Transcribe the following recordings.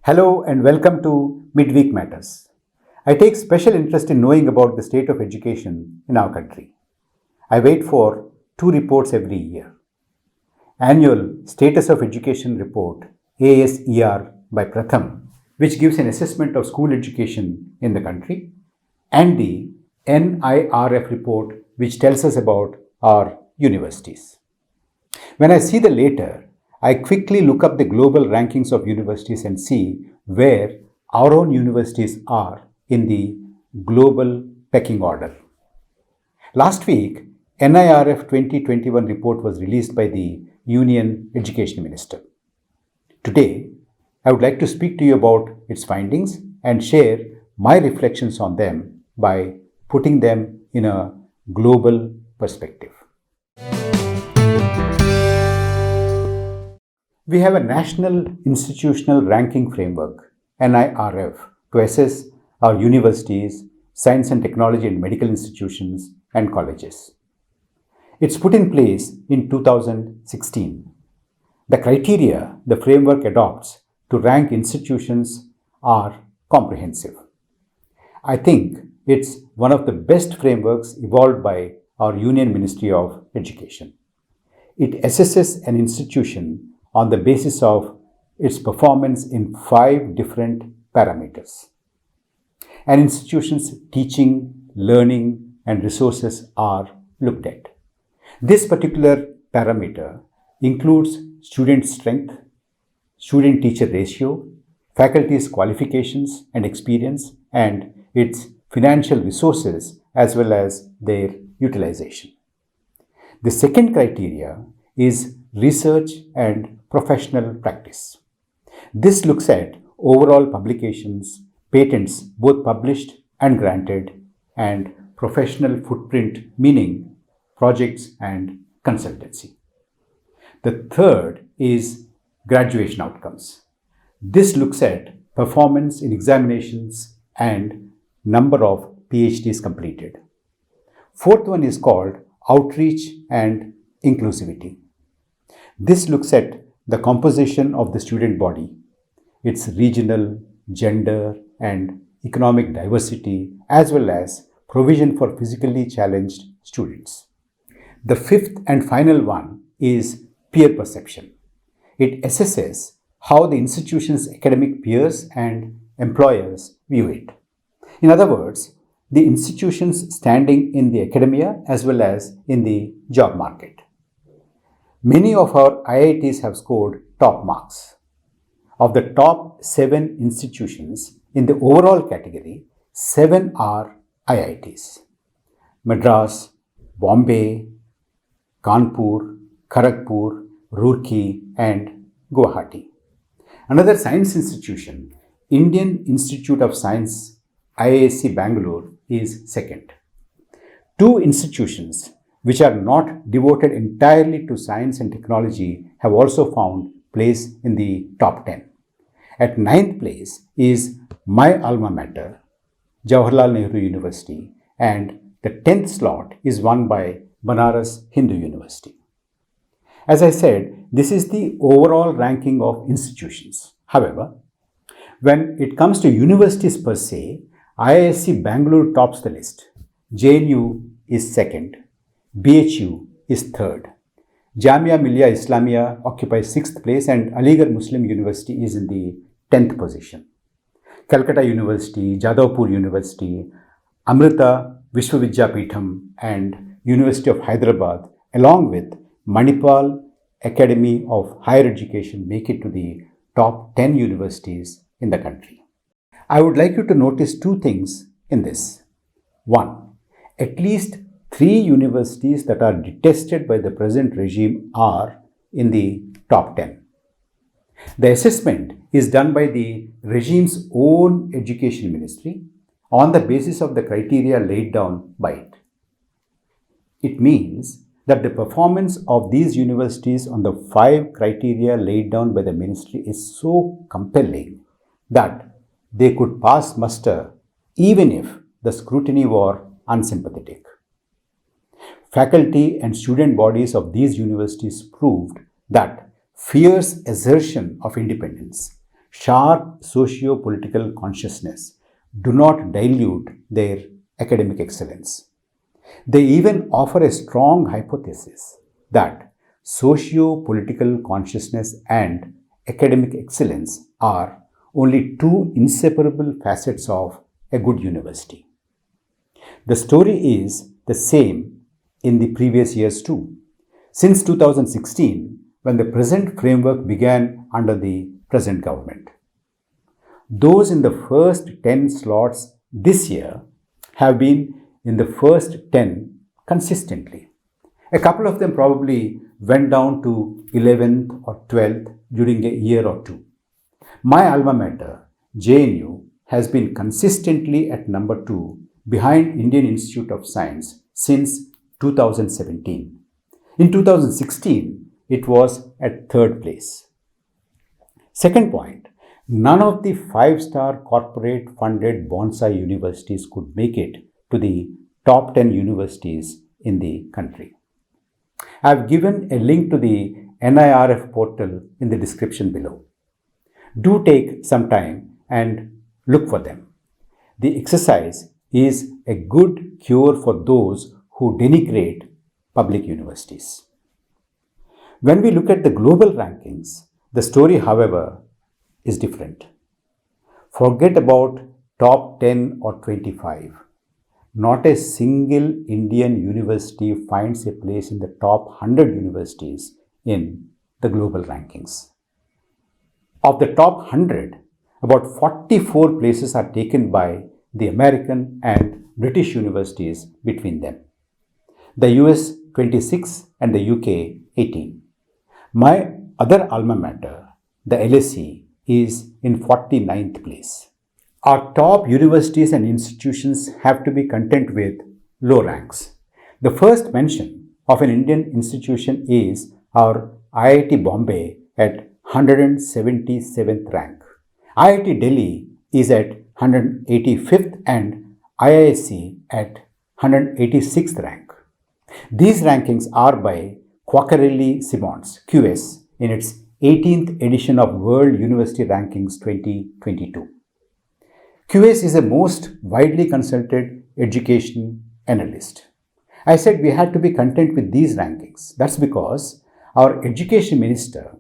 Hello and welcome to Midweek Matters. I take special interest in knowing about the state of education in our country. I wait for two reports every year. Annual Status of Education Report, ASER by Pratham, which gives an assessment of school education in the country, and the NIRF report, which tells us about our universities. When I see the latter, I quickly look up the global rankings of universities and see where our own universities are in the global pecking order. Last week, NIRF 2021 report was released by the Union Education Minister. Today, I would like to speak to you about its findings and share my reflections on them by putting them in a global perspective. We have a National Institutional Ranking Framework, NIRF, to assess our universities, science and technology and medical institutions, and colleges. It's put in place in 2016. The criteria the framework adopts to rank institutions are comprehensive. I think it's one of the best frameworks evolved by our Union Ministry of Education. It assesses an institution on the basis of its performance in 5 different parameters. An institution's teaching, learning, and resources are looked at. This particular parameter includes student strength, student-teacher ratio, faculty's qualifications and experience, and its financial resources as well as their utilization. The second criteria is research and professional practice. This looks at overall publications, patents both published and granted, and professional footprint, meaning projects and consultancy. The third is graduation outcomes. This looks at performance in examinations and number of PhDs completed. Fourth one is called outreach and inclusivity. This looks at the composition of the student body, its regional, gender, and economic diversity, as well as provision for physically challenged students. The fifth and final one is peer perception. It assesses how the institution's academic peers and employers view it. In other words, the institution's standing in the academia as well as in the job market. Many of our IITs have scored top marks. Of the top 7 institutions in the overall category, 7 are IITs. Madras, Bombay, Kanpur, Kharagpur, Roorkee, and Guwahati. Another science institution, Indian Institute of Science, IISc Bangalore, is second. 2 institutions which are not devoted entirely to science and technology have also found place in the top 10. At 9th place is my alma mater, Jawaharlal Nehru University, and the 10th slot is won by Banaras Hindu University. As I said, this is the overall ranking of institutions. However, when it comes to universities per se, IISc Bangalore tops the list, JNU is second, BHU is third. Jamia Millia Islamia occupies 6th place and Aligarh Muslim University is in the 10th position. Calcutta University, Jadavpur University, Amrita Vishwavidyapeetham and University of Hyderabad, along with Manipal Academy of Higher Education, make it to the top 10 universities in the country. I would like you to notice 2 things in this. 1. At least 3 universities that are detested by the present regime are in the top 10. The assessment is done by the regime's own education ministry on the basis of the criteria laid down by it. It means that the performance of these universities on the 5 criteria laid down by the ministry is so compelling that they could pass muster even if the scrutiny were unsympathetic. Faculty and student bodies of these universities proved that fierce assertion of independence, sharp socio-political consciousness do not dilute their academic excellence. They even offer a strong hypothesis that socio-political consciousness and academic excellence are only two inseparable facets of a good university. The story is the same in the previous years too. Since 2016, when the present framework began under the present government, those in the first 10 slots this year have been in the first 10 consistently. A couple of them probably went down to 11th or 12th during a year or two. My alma mater, JNU, has been consistently at number 2 behind Indian Institute of Science since 2017. In 2016, it was at 3rd place. Second point, none of the 5-star corporate funded Bonsai universities could make it to the top 10 universities in the country. I have given a link to the NIRF portal in the description below. Do take some time and look for them. The exercise is a good cure for those who denigrate public universities. When we look at the global rankings, the story, however, is different. Forget about top 10 or 25. Not a single Indian university finds a place in the top 100 universities in the global rankings. Of the top 100, about 44 places are taken by the American and British universities between them. The US 26 and the UK 18. My other alma mater, the LSE, is in 49th place. Our top universities and institutions have to be content with low ranks. The first mention of an Indian institution is our IIT Bombay at 177th rank. IIT Delhi is at 185th and IISc at 186th rank. These rankings are by Quacquarelli Simmons, QS, in its 18th edition of World University Rankings 2022. QS is a most widely consulted education analyst. I said we had to be content with these rankings. That's because our education minister,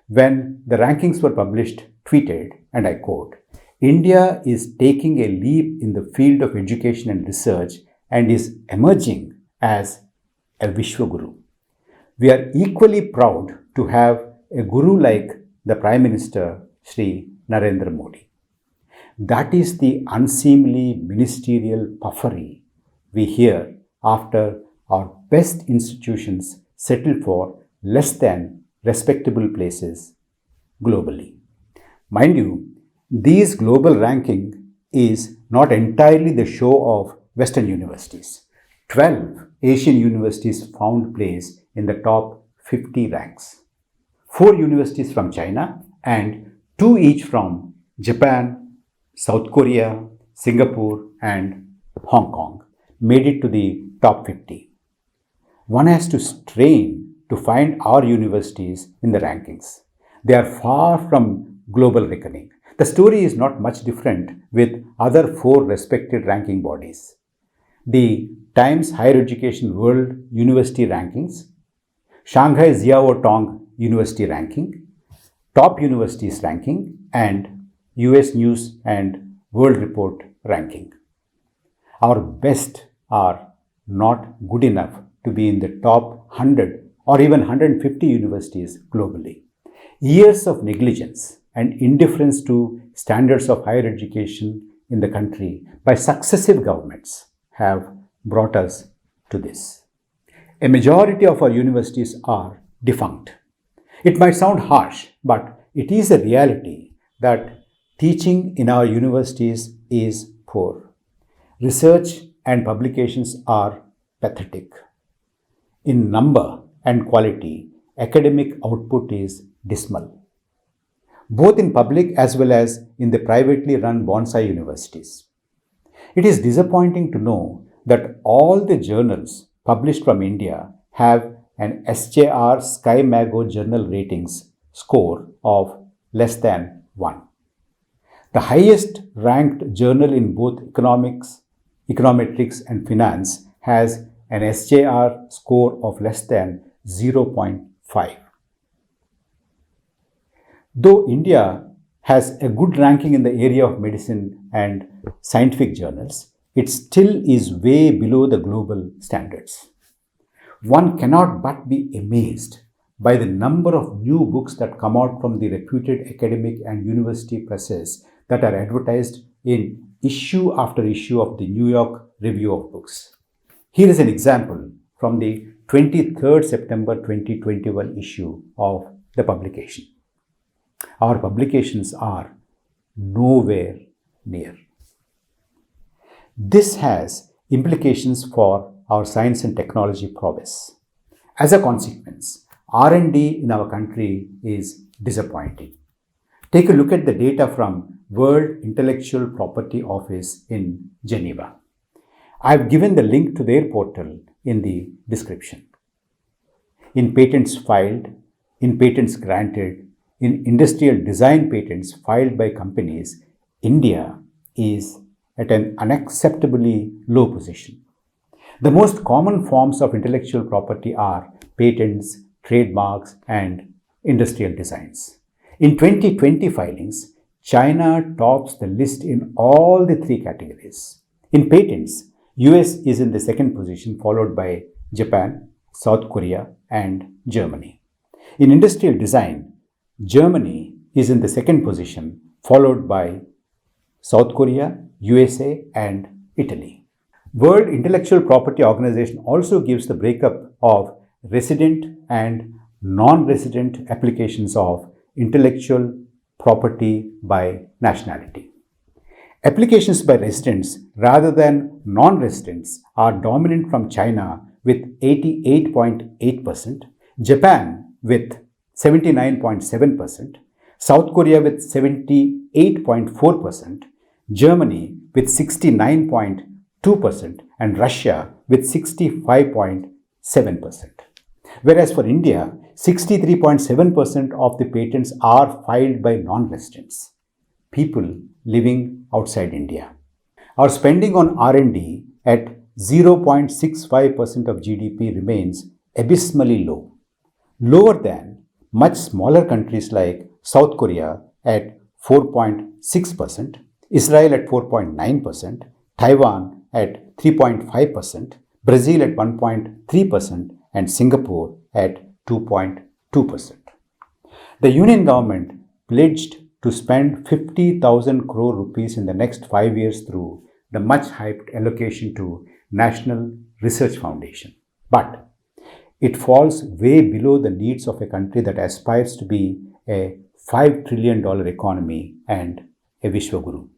when the rankings were published, tweeted, and I quote, "India is taking a leap in the field of education and research and is emerging as a Vishwaguru. We are equally proud to have a guru like the Prime Minister, Shri Narendra Modi." That is the unseemly ministerial puffery we hear after our best institutions settle for less than respectable places globally. Mind you, these global ranking is not entirely the show of Western universities. 12 Asian universities found place in the top 50 ranks. 4 universities from China and 2 each from Japan, South Korea, Singapore, and Hong Kong made it to the top 50. One has to strain to find our universities in the rankings. They are far from global reckoning. The story is not much different with other 4 respected ranking bodies. The Times Higher Education World University Rankings, Shanghai Jiao Tong University Ranking, Top Universities Ranking, and US News and World Report Ranking. Our best are not good enough to be in the top 100 or even 150 universities globally. Years of negligence and indifference to standards of higher education in the country by successive governments have brought us to this. A majority of our universities are defunct. It might sound harsh, but it is a reality that teaching in our universities is poor. Research and publications are pathetic. In number and quality, academic output is dismal, both in public as well as in the privately run Bonsai universities. It is disappointing to know that all the journals published from India have an SJR Sky Mago journal ratings score of less than 1. The highest ranked journal in both economics, econometrics and finance has an SJR score of less than 0.5. Though India has a good ranking in the area of medicine and scientific journals, it still is way below the global standards. One cannot but be amazed by the number of new books that come out from the reputed academic and university presses that are advertised in issue after issue of the New York Review of Books. Here is an example from the 23rd September 2021 issue of the publication. Our publications are nowhere near. This has implications for our science and technology prowess. As a consequence, R&D in our country is disappointing. Take a look at the data from World Intellectual Property Office in Geneva. I have given the link to their portal in the description. In patents filed, in patents granted, in industrial design patents filed by companies, India is at an unacceptably low position. The most common forms of intellectual property are patents, trademarks, and industrial designs. In 2020 filings, China tops the list in all the three categories. In patents, US is in the second position, followed by Japan, South Korea, and Germany. In industrial design, Germany is in the second position, followed by South Korea, USA, and Italy. World Intellectual Property Organization also gives the breakup of resident and non-resident applications of intellectual property by nationality. Applications by residents rather than non-residents are dominant from China with 88.8%, Japan with 79.7%, South Korea with 78.4%, Germany with 69.2%, and Russia with 65.7%. Whereas for India, 63.7% of the patents are filed by non-residents, people living outside India. Our spending on R&D at 0.65% of GDP remains abysmally low, lower than much smaller countries like South Korea at 4.6%, Israel at 4.9%, Taiwan at 3.5%, Brazil at 1.3%, and Singapore at 2.2%. The Union government pledged to spend 50,000 crore rupees in the next 5 years through the much hyped allocation to National Research Foundation. But it falls way below the needs of a country that aspires to be a $5 trillion economy and a Vishwaguru.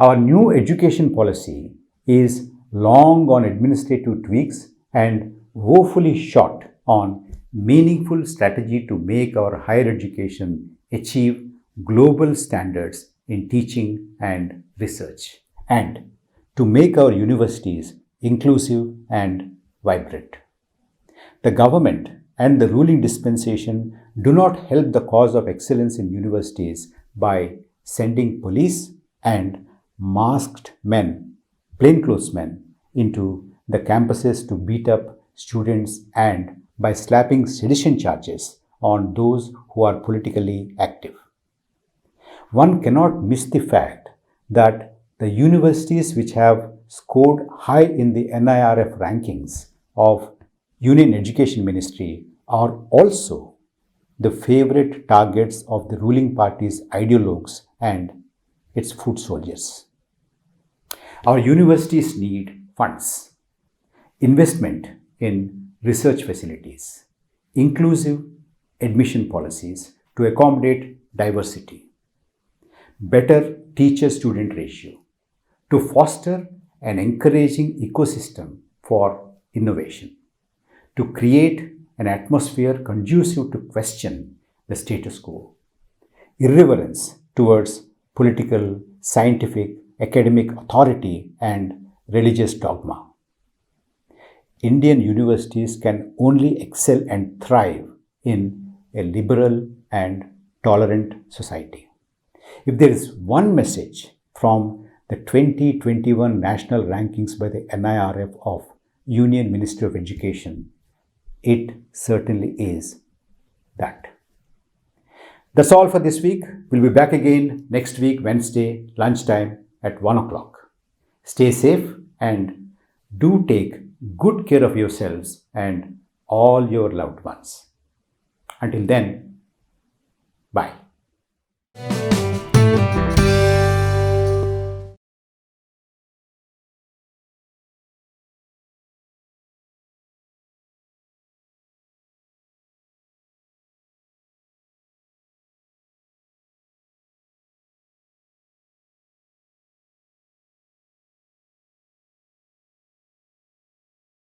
Our new education policy is long on administrative tweaks and woefully short on meaningful strategy to make our higher education achieve global standards in teaching and research, and to make our universities inclusive and vibrant. The government and the ruling dispensation do not help the cause of excellence in universities by sending police and masked men, plainclothes men, into the campuses to beat up students and by slapping sedition charges on those who are politically active. One cannot miss the fact that the universities which have scored high in the NIRF rankings of Union Education Ministry are also the favorite targets of the ruling party's ideologues and its foot soldiers. Our universities need funds, investment in research facilities, inclusive admission policies to accommodate diversity, better teacher-student ratio, to foster an encouraging ecosystem for innovation, to create an atmosphere conducive to question the status quo, irreverence towards political, scientific, academic authority and religious dogma. Indian universities can only excel and thrive in a liberal and tolerant society. If there is one message from the 2021 national rankings by the NIRF of Union Ministry of Education, it certainly is that. That's all for this week. We'll be back again next week, Wednesday, lunchtime at 1 o'clock. Stay safe and do take good care of yourselves and all your loved ones. Until then, bye.